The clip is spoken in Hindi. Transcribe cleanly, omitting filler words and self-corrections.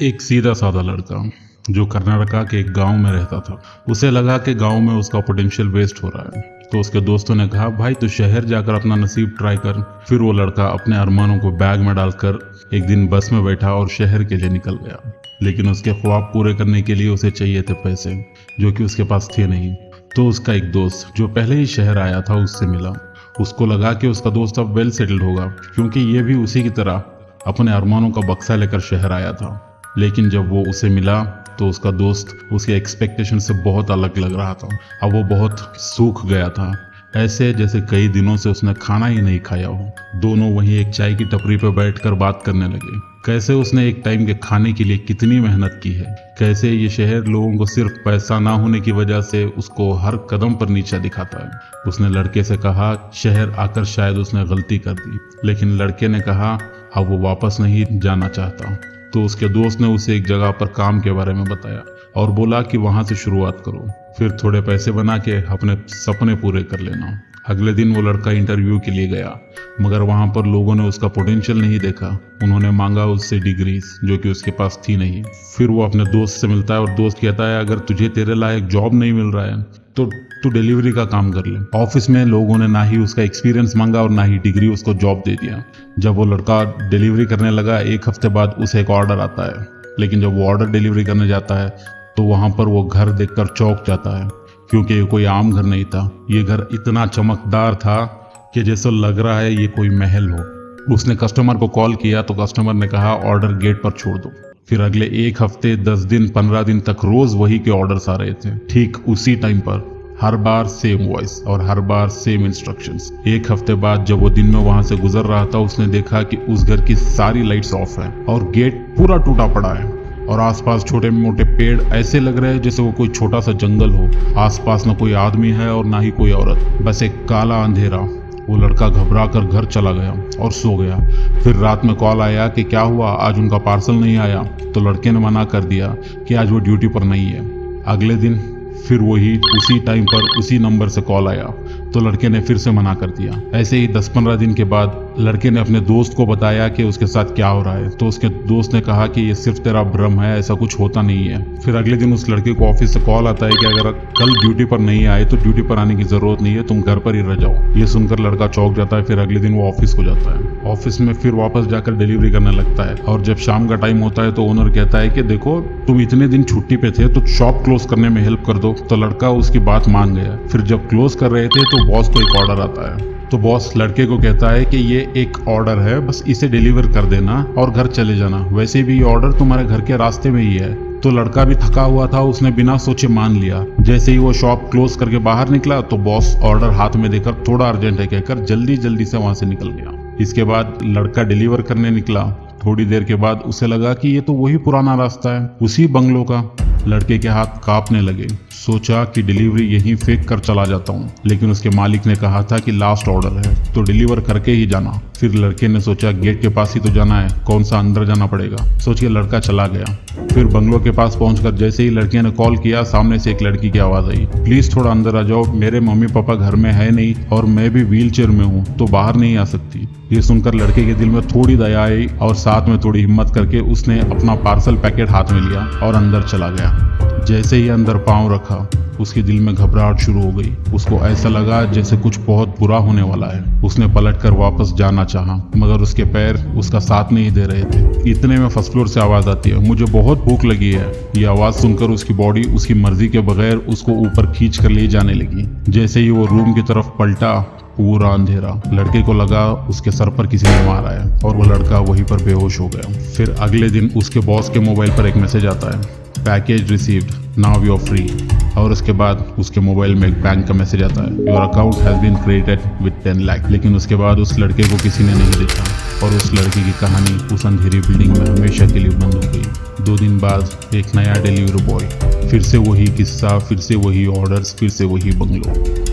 एक सीधा साधा लड़का जो कर्नाटका के एक गांव में रहता था। उसे लगा कि गांव में उसका पोटेंशियल वेस्ट हो रहा है, तो उसके दोस्तों ने कहा, भाई तू शहर जाकर अपना नसीब ट्राई कर। फिर वो लड़का अपने अरमानों को बैग में डालकर एक दिन बस में बैठा और शहर के लिए निकल गया। लेकिन उसके ख्वाब पूरे करने के लिए उसे चाहिए थे पैसे, जो कि उसके पास थे नहीं। तो उसका एक दोस्त जो पहले ही शहर आया था उससे मिला। उसको लगा कि उसका दोस्त अब वेल सेटल्ड होगा, क्योंकि ये भी उसी की तरह अपने अरमानों का बक्सा लेकर शहर आया था। लेकिन जब वो उसे मिला तो उसका दोस्त उसके एक्सपेक्टेशन से बहुत अलग लग रहा था। अब वो बहुत सूख गया था, ऐसे जैसे कई दिनों से उसने खाना ही नहीं खाया हो। दोनों वहीं एक चाय की टपरी पर बैठकर बात करने लगे। कैसे उसने एक टाइम के खाने के लिए कितनी मेहनत की है, कैसे ये शहर लोगों को सिर्फ पैसा ना होने की वजह से उसको हर कदम पर नीचा दिखाता है। उसने लड़के से कहा शहर आकर शायद उसने गलती कर दी, लेकिन लड़के ने कहा अब वो वापस नहीं जाना चाहता। तो उसके दोस्त ने उसे एक जगह पर काम के बारे में बताया और बोला कि वहां से शुरुआत करो, फिर थोड़े पैसे बना के अपने सपने पूरे कर लेना। अगले दिन वो लड़का इंटरव्यू के लिए गया, मगर वहां पर लोगों ने उसका पोटेंशियल नहीं देखा। उन्होंने मांगा उससे डिग्रीज जो कि उसके पास थी नहीं। फिर वो अपने दोस्त से मिलता है और दोस्त कहता है अगर तुझे तेरे लायक जॉब नहीं मिल रहा है तो तू डिलीवरी का काम कर ले। ऑफिस में लोगों ने ना ही उसका एक्सपीरियंस मांगा और ना ही डिग्री, उसको जॉब दे दिया। जब वो लड़का डिलीवरी करने लगा, एक हफ्ते बाद उसे एक ऑर्डर आता है। लेकिन जब वो ऑर्डर डिलीवरी करने जाता है तो वहां पर वो घर देखकर चौंक जाता है, क्योंकि ये कोई आम घर नहीं था। ये घर इतना चमकदार था कि जैसे लग रहा है ये कोई महल हो। उसने कस्टमर को कॉल किया तो कस्टमर ने कहा ऑर्डर गेट पर छोड़ दो। फिर अगले एक हफ्ते 10 दिन 15 दिन तक रोज वही के ऑर्डर्स आ रहे थे, ठीक उसी टाइम पर, हर बार सेम वॉइस और हर बार सेम इंस्ट्रक्शंस। एक हफ्ते बाद जब वो दिन में वहां से गुजर रहा था, उसने देखा कि उस घर की सारी लाइट्स ऑफ है और गेट पूरा टूटा पड़ा है और आसपास छोटे मोटे पेड़ ऐसे लग रहे हैं जैसे वो कोई छोटा सा जंगल हो। आसपास न कोई आदमी है और ना ही कोई औरत, बस एक काला अंधेरा। वो लड़का घबरा कर घर चला गया और सो गया। फिर रात में कॉल आया कि क्या हुआ, आज उनका पार्सल नहीं आया। तो लड़के ने मना कर दिया कि आज वो ड्यूटी पर नहीं है। अगले दिन फिर वही उसी टाइम पर उसी नंबर से कॉल आया तो लड़के ने फिर से मना कर दिया। ऐसे ही 10-15 दिन के बाद लड़के ने अपने दोस्त को बताया कि उसके साथ क्या हो रहा है। तो उसके दोस्त ने कहा कि ये सिर्फ तेरा भ्रम है, ऐसा कुछ होता नहीं है। फिर अगले दिन उस लड़के को ऑफिस से कॉल आता है कि अगर कल ड्यूटी पर नहीं आए तो ड्यूटी पर आने की जरूरत नहीं है, तुम घर पर ही रह जाओ। ये सुनकर लड़का चौंक जाता है। फिर अगले दिन वो ऑफिस को जाता है। ऑफिस में फिर वापस जाकर डिलीवरी करने लगता है और जब शाम का टाइम होता है तो ओनर कहता है कि देखो तुम इतने दिन छुट्टी पे थे तो शॉप क्लोज करने में हेल्प कर दो। तो लड़का उसकी बात मान गया। फिर जब क्लोज कर रहे थे तो बॉस को एक ऑर्डर आता है। तो बॉस लड़के को कहता है कि ये एक ऑर्डर है, बस इसे डिलीवर कर देना और घर चले जाना। वैसे भी ये ऑर्डर तुम्हारे घर के रास्ते में ही है। तो लड़का भी थका हुआ था, उसने बिना सोचे मान लिया। जैसे ही वो शॉप क्लोज करके बाहर निकला तो बॉस ऑर्डर हाथ में देकर थोड़ा अर्जेंट है कहकर जल्दी जल्दी से वहां से निकल गया। इसके बाद लड़का डिलीवर करने निकला। थोड़ी देर के बाद उसे लगा कि ये तो वही पुराना रास्ता है, उसी बंगलों का। लड़के के हाथ कांपने लगे। सोचा कि डिलीवरी यहीं फेंक कर चला जाता हूँ, लेकिन उसके मालिक ने कहा था कि लास्ट ऑर्डर है तो डिलीवर करके ही जाना। फिर लड़के ने सोचा गेट के पास ही तो जाना है, कौन सा अंदर जाना पड़ेगा। सोच के लड़का चला गया। फिर बंगलों के पास पहुंचकर जैसे ही लड़के ने कॉल किया, सामने से एक लड़की की आवाज आई, प्लीज थोड़ा अंदर आ जाओ, मेरे मम्मी पापा घर में है नहीं और मैं भी व्हील चेयर में हूँ तो बाहर नहीं आ सकती। ये सुनकर लड़के के दिल में थोड़ी दया आई और साथ में थोड़ी हिम्मत करके उसने अपना पार्सल पैकेट हाथ में लिया और अंदर चला गया। जैसे ही अंदर पांव रखा, उसके दिल में घबराहट शुरू हो गई। उसको ऐसा लगा जैसे कुछ बहुत बुरा होने वाला है। उसने पलटकर वापस जाना चाहा, मगर उसके पैर उसका साथ नहीं दे रहे थे। इतने में फर्स्ट फ्लोर से आवाज आती है, मुझे बहुत भूख लगी है। ये आवाज सुनकर उसकी बॉडी उसकी मर्जी के बगैर उसको ऊपर खींच कर ले जाने लगी। जैसे ही वो रूम की तरफ पलटा, पूरा अंधेरा। लड़के को लगा उसके सर पर किसी ने मारा है और वो लड़का वहीं पर बेहोश हो गया। फिर अगले दिन उसके बॉस के मोबाइल पर एक मैसेज आता है, package received, now you are free. और उसके बाद उसके मोबाइल में एक बैंक का मैसेज आता है, your account has been created with 10 lakh. लेकिन उसके बाद उस लड़के को किसी ने नहीं देखा और उस लड़के की कहानी उस अंधेरी बिल्डिंग में हमेशा के लिए बंद हो गई। 2 दिन बाद एक नया डिलीवरी बॉय, फिर से वही किस्सा, फिर से वही ऑर्डर्स, फिर से वही बंगलो।